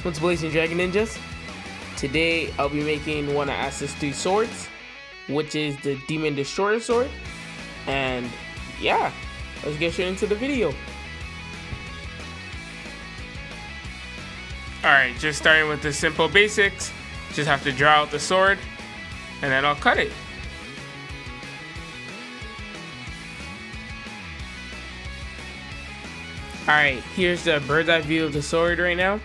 What's Blazing Dragon Ninjas? Today I'll be making one of Asta's 3 swords, which is the Demon Destroyer sword. And yeah, let's get straight into the video. Alright, just starting with the simple basics. Just have to draw out the sword and then I'll cut it. Alright, here's the bird's eye view of the sword right now.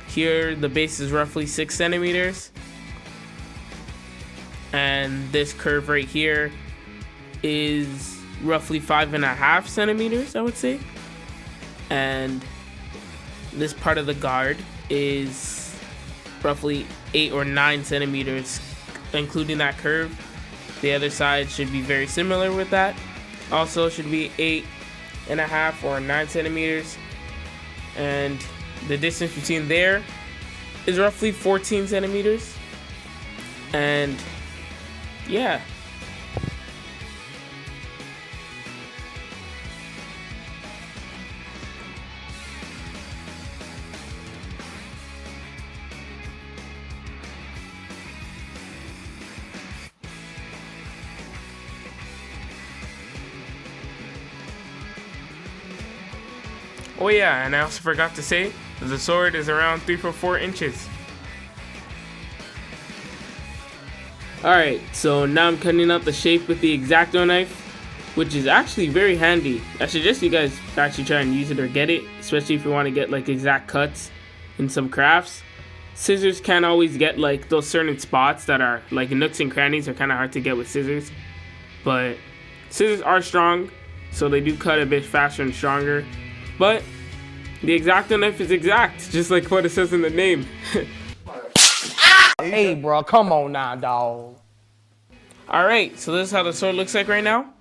Here the base is roughly 6 centimeters. And this curve right here is roughly 5.5 centimeters, I would say. And this part of the guard is roughly 8 or 9 centimeters, including that curve. The other side should be very similar with that. Also should be 8.5 or 9 centimeters. And the distance between there is roughly 14 centimeters. And yeah. Oh yeah, and I also forgot to say that the sword is around 3 4 inches. Alright, so now I'm cutting out the shape with the X-Acto knife, which is actually very handy. I suggest you guys actually try and use it or get it, especially if you want to get like exact cuts in some crafts. Scissors can't always get like those certain spots that are like nooks and crannies are kind of hard to get with scissors. But scissors are strong, so they do cut a bit faster and stronger. But the X-Acto knife is exact, just like what it says in the name. Hey, bro, come on now, dog. Alright, so this is how the sword looks like right now.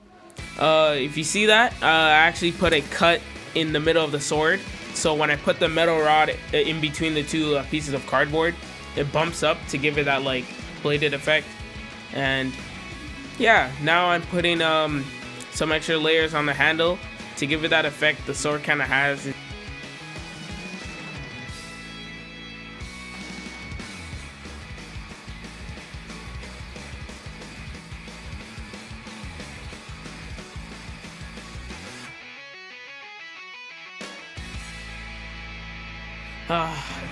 If you see that, I actually put a cut in the middle of the sword. So when I put the metal rod in between the two pieces of cardboard, it bumps up to give it that like bladed effect. And yeah, now I'm putting some extra layers on the handle to give it that effect the sword kind of has.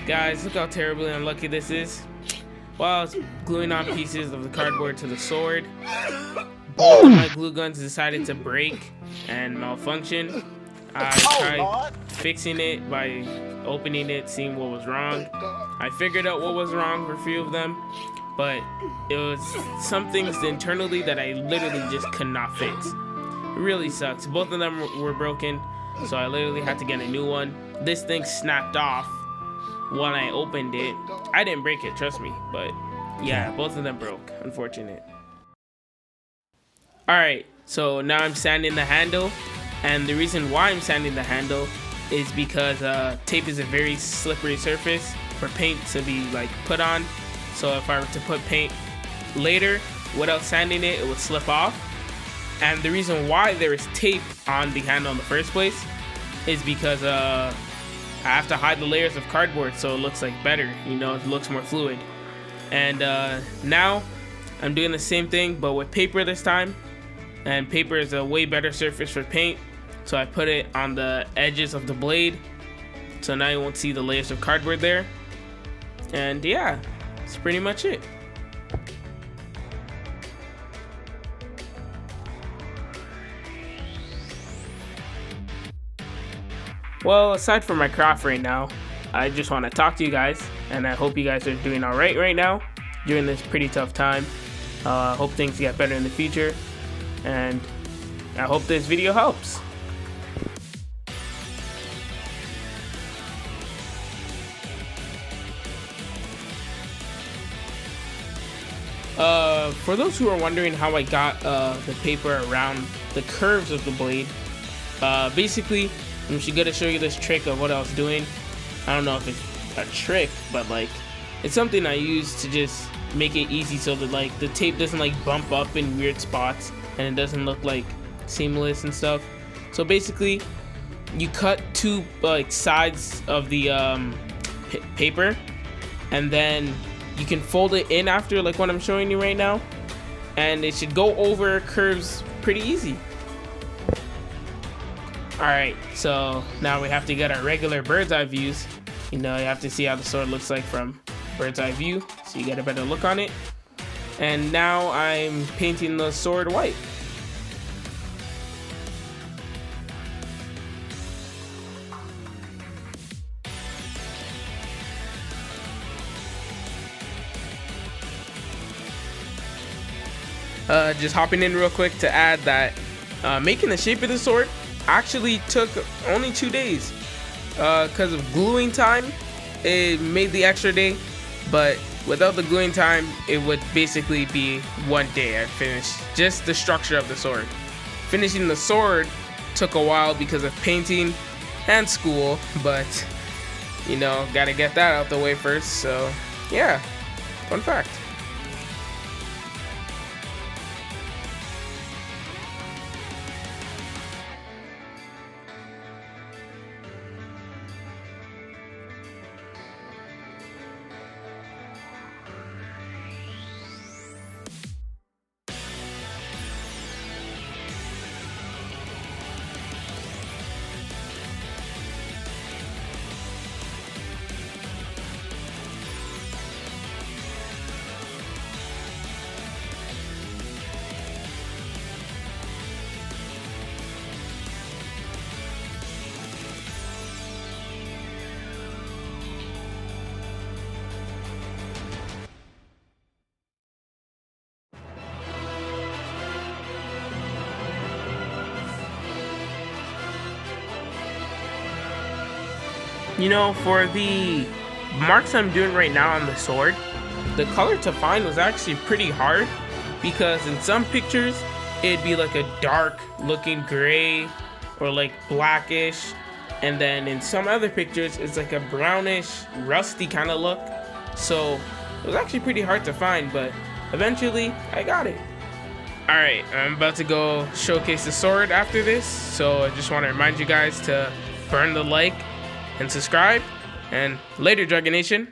Guys, look how terribly unlucky this is. While I was gluing on pieces of the cardboard to the sword, both of my glue guns decided to break and malfunction. I tried fixing it by opening it, seeing what was wrong. I figured out what was wrong for a few of them, but it was some things internally that I literally just could not fix. It really sucks. Both of them were broken, so I literally had to get a new one. This thing snapped off when I opened it. I didn't break it, trust me, but yeah, both of them broke. Unfortunate. Alright, so now I'm sanding the handle, and the reason why I'm sanding the handle is because tape is a very slippery surface for paint to be like put on. So if I were to put paint later without sanding it, it would slip off. And the reason why there is tape on the handle in the first place is because I have to hide the layers of cardboard so it looks like better, you know, it looks more fluid. And now I'm doing the same thing but with paper this time, and paper is a way better surface for paint, so I put it on the edges of the blade so now you won't see the layers of cardboard there. And yeah, that's pretty much it. Well, aside from my craft right now, I just want to talk to you guys, and I hope you guys are doing alright right now during this pretty tough time. I hope things get better in the future, and I hope this video helps. For those who are wondering how I got the paper around the curves of the blade, basically, I'm just gonna show you this trick of what I was doing. I don't know if it's a trick, but like it's something I use to just make it easy so that like the tape doesn't like bump up in weird spots and it doesn't look like seamless and stuff. So basically you cut two like sides of the paper, and then you can fold it in after, like what I'm showing you right now, and it should go over curves pretty easy. Alright, so now we have to get our regular bird's eye views. You know, you have to see how the sword looks like from bird's eye view, so you get a better look on it. And now I'm painting the sword white. Just hopping in real quick to add that making the shape of the sword actually took only 2 days. Because of gluing time, it made the extra day, but without the gluing time, it would basically be 1 day. I finished just the structure of the sword. Finishing the sword took a while because of painting and school, but you know, gotta get that out the way first. So yeah, fun fact. You know, for the marks I'm doing right now on the sword, the color to find was actually pretty hard, because in some pictures it'd be like a dark looking gray or like blackish, and then in some other pictures it's like a brownish rusty kind of look. So it was actually pretty hard to find, but eventually I got it. Alright, I'm about to go showcase the sword after this, so I just want to remind you guys to burn the like and subscribe, and later, Dragon Nation.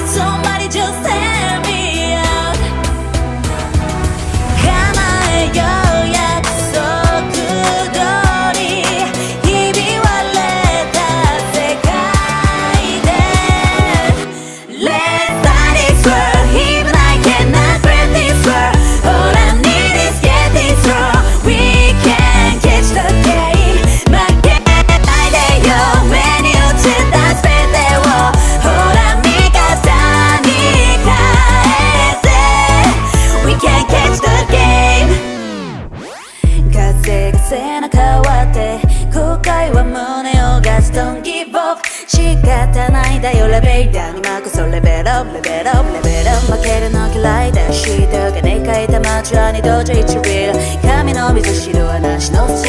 Somebody just tell me out. 叶えよう約束通りひび割れた世界で Let's find this world even I cannot break this world All I need is get this through We can catch the game 負けないでよ目に落ちた全てをほら味方に変えて We can catch the game 風が背中割って後悔は胸をガス Don't give up 仕方ないだよレベルダウン今こそレベルアップレベルアップレベルアップ負けるの嫌いだシートがね書いた街は二度じ一ビル髪の水白はなしの土